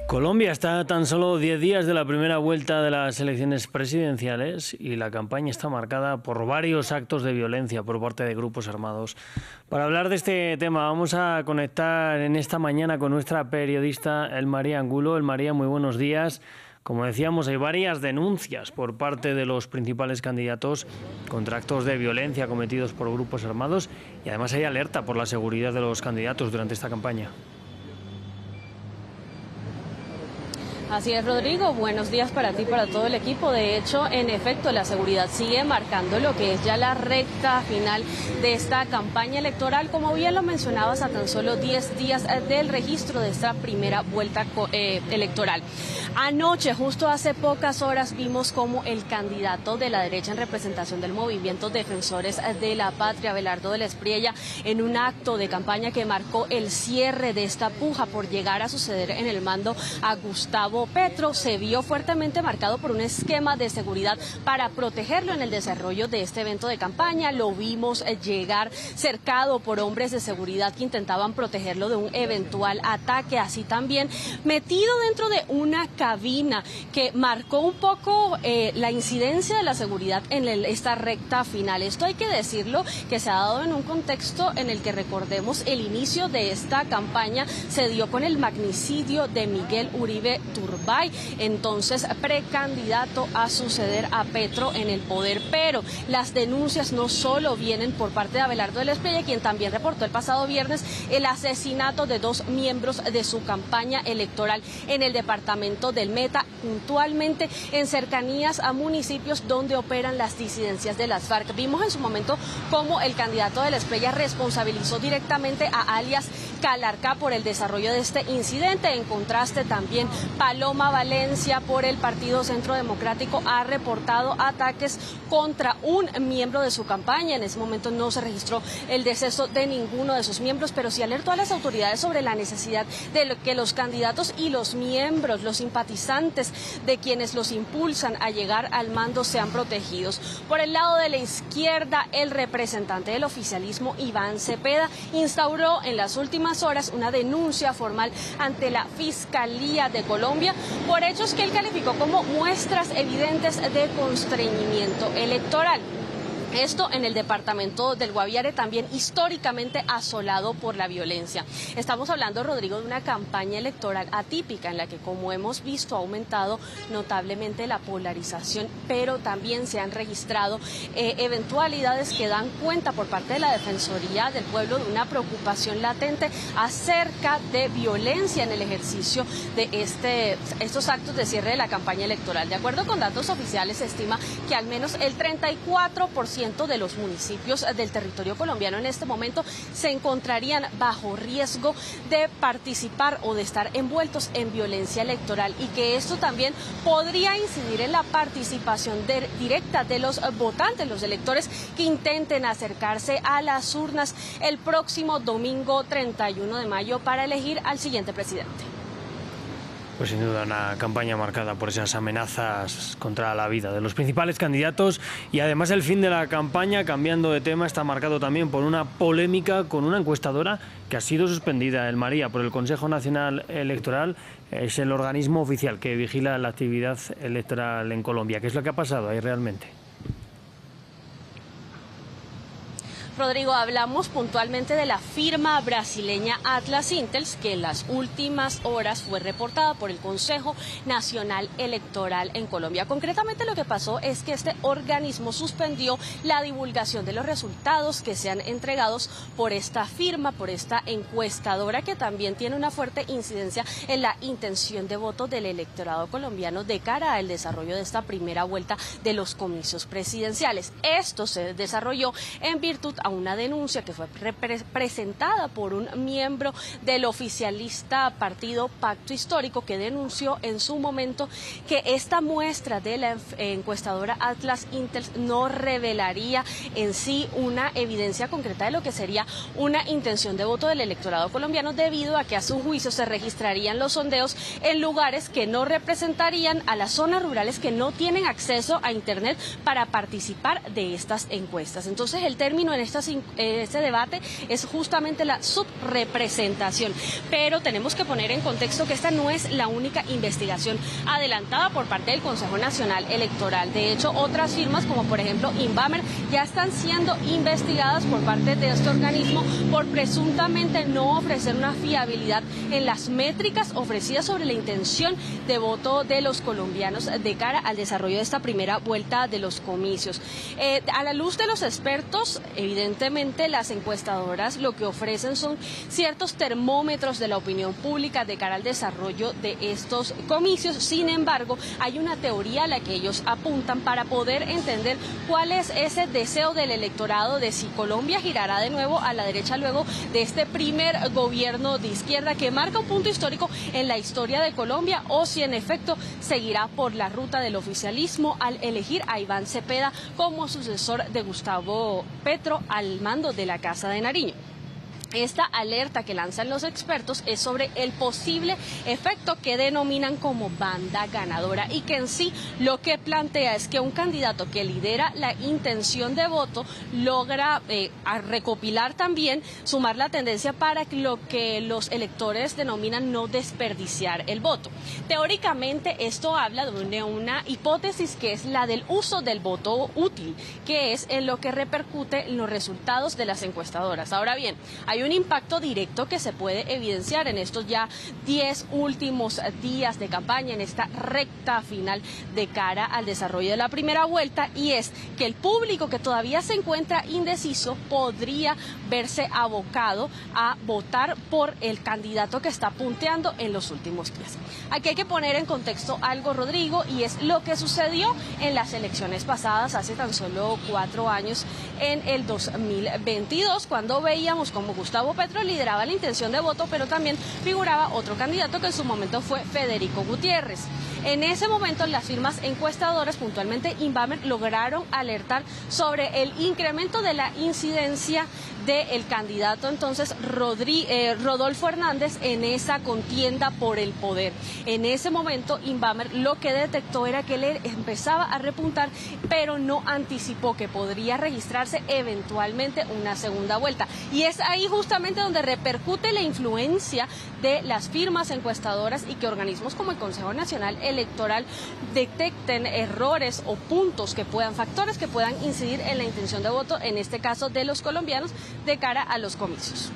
Colombia está a tan solo 10 días de la primera vuelta de las elecciones presidenciales y la campaña está marcada por varios actos de violencia por parte de grupos armados. Para hablar de este tema vamos a conectar en esta mañana con nuestra periodista Elmaría Angulo. Elmaría, muy buenos días. Como decíamos, hay varias denuncias por parte de los principales candidatos contra actos de violencia cometidos por grupos armados y además hay alerta por la seguridad de los candidatos durante esta campaña. Así es, Rodrigo. Buenos días para ti y para todo el equipo. De hecho, en efecto, la seguridad sigue marcando lo que es ya la recta final de esta campaña electoral. Como bien lo mencionabas, a tan solo 10 días del registro de esta primera vuelta electoral. Anoche, justo hace pocas horas, vimos cómo el candidato de la derecha en representación del movimiento Defensores de la Patria, Abelardo de la Espriella, en un acto de campaña que marcó el cierre de esta puja por llegar a suceder en el mando a Gustavo Petro, se vio fuertemente marcado por un esquema de seguridad para protegerlo en el desarrollo de este evento de campaña. Lo vimos llegar cercado por hombres de seguridad que intentaban protegerlo de un eventual ataque, así también metido dentro de una cabina que marcó un poco la incidencia de la seguridad en esta recta final. Esto hay que decirlo, que se ha dado en un contexto en el que, recordemos, el inicio de esta campaña se dio con el magnicidio de Miguel Uribe Turbay, entonces precandidato a suceder a Petro en el poder. Pero las denuncias no solo vienen por parte de Abelardo de la Espriella, quien también reportó el pasado viernes el asesinato de 2 miembros de su campaña electoral en el departamento del Meta, puntualmente en cercanías a municipios donde operan las disidencias de las FARC. Vimos en su momento cómo el candidato de la Espriella responsabilizó directamente a alias Calarcá por el desarrollo de este incidente. En contraste, también Paloma Valencia, por el Partido Centro Democrático, ha reportado ataques contra un miembro de su campaña. En ese momento no se registró el deceso de ninguno de sus miembros, pero sí alertó a las autoridades sobre la necesidad de que los candidatos y los miembros, los simpatizantes de quienes los impulsan a llegar al mando sean protegidos. Por el lado de la izquierda, el representante del oficialismo, Iván Cepeda, instauró en las últimas horas una denuncia formal ante la Fiscalía de Colombia por hechos que él calificó como muestras evidentes de constreñimiento electoral. Esto en el departamento del Guaviare, también históricamente asolado por la violencia. Estamos hablando, Rodrigo, de una campaña electoral atípica en la que, como hemos visto, ha aumentado notablemente la polarización, pero también se han registrado eventualidades que dan cuenta por parte de la Defensoría del Pueblo de una preocupación latente acerca de violencia en el ejercicio de estos actos de cierre de la campaña electoral. De acuerdo con datos oficiales, se estima que al menos el 34% de los municipios del territorio colombiano en este momento se encontrarían bajo riesgo de participar o de estar envueltos en violencia electoral, y que esto también podría incidir en la participación directa de los votantes, los electores que intenten acercarse a las urnas el próximo domingo 31 de mayo para elegir al siguiente presidente. Pues sin duda una campaña marcada por esas amenazas contra la vida de los principales candidatos, y además el fin de la campaña, cambiando de tema, está marcado también por una polémica con una encuestadora que ha sido suspendida, Elmaría, por el Consejo Nacional Electoral. Es el organismo oficial que vigila la actividad electoral en Colombia. ¿Qué es lo que ha pasado ahí realmente? Rodrigo, hablamos puntualmente de la firma brasileña Atlas Intels, que en las últimas horas fue reportada por el Consejo Nacional Electoral en Colombia. Concretamente, lo que pasó es que este organismo suspendió la divulgación de los resultados que sean entregados por esta firma, por esta encuestadora, que también tiene una fuerte incidencia en la intención de voto del electorado colombiano de cara al desarrollo de esta primera vuelta de los comicios presidenciales. Esto se desarrolló en virtud a una denuncia que fue presentada por un miembro del oficialista partido Pacto Histórico, que denunció en su momento que esta muestra de la encuestadora Atlas Intels no revelaría en sí una evidencia concreta de lo que sería una intención de voto del electorado colombiano, debido a que a su juicio se registrarían los sondeos en lugares que no representarían a las zonas rurales que no tienen acceso a Internet para participar de estas encuestas. Entonces, el término en esta ese debate es justamente la subrepresentación. Pero tenemos que poner en contexto que esta no es la única investigación adelantada por parte del Consejo Nacional Electoral. De hecho, otras firmas, como por ejemplo Invamer, ya están siendo investigadas por parte de este organismo por presuntamente no ofrecer una fiabilidad en las métricas ofrecidas sobre la intención de voto de los colombianos de cara al desarrollo de esta primera vuelta de los comicios. A la luz de los expertos, evidentemente las encuestadoras lo que ofrecen son ciertos termómetros de la opinión pública de cara al desarrollo de estos comicios. Sin embargo, hay una teoría a la que ellos apuntan para poder entender cuál es ese deseo del electorado de si Colombia girará de nuevo a la derecha luego de este primer gobierno de izquierda que marca un punto histórico en la historia de Colombia, o si en efecto seguirá por la ruta del oficialismo al elegir a Iván Cepeda como sucesor de Gustavo Petro al mando de la Casa de Nariño. Esta alerta que lanzan los expertos es sobre el posible efecto que denominan como banda ganadora y que en sí lo que plantea es que un candidato que lidera la intención de voto logra recopilar también, sumar la tendencia para lo que los electores denominan no desperdiciar el voto. Teóricamente esto habla de una hipótesis que es la del uso del voto útil, que es en lo que repercute en los resultados de las encuestadoras. Ahora bien, hay un impacto directo que se puede evidenciar en estos ya 10 últimos días de campaña, en esta recta final de cara al desarrollo de la primera vuelta, y es que el público que todavía se encuentra indeciso podría verse abocado a votar por el candidato que está punteando en los últimos días. Aquí hay que poner en contexto algo, Rodrigo, y es lo que sucedió en las elecciones pasadas hace tan solo 4 años, en el 2022, cuando veíamos como Gustavo Petro lideraba la intención de voto, pero también figuraba otro candidato que en su momento fue Federico Gutiérrez. En ese momento las firmas encuestadoras, puntualmente Invamer, lograron alertar sobre el incremento de la incidencia del candidato entonces Rodolfo Hernández en esa contienda por el poder. En ese momento Invamer lo que detectó era que él empezaba a repuntar, pero no anticipó que podría registrarse eventualmente una segunda vuelta. Y es ahí justamente donde repercute la influencia de las firmas encuestadoras y que organismos como el Consejo Nacional Electoral detecten errores o puntos que puedan, factores que puedan incidir en la intención de voto, en este caso de los colombianos, de cara a los comicios.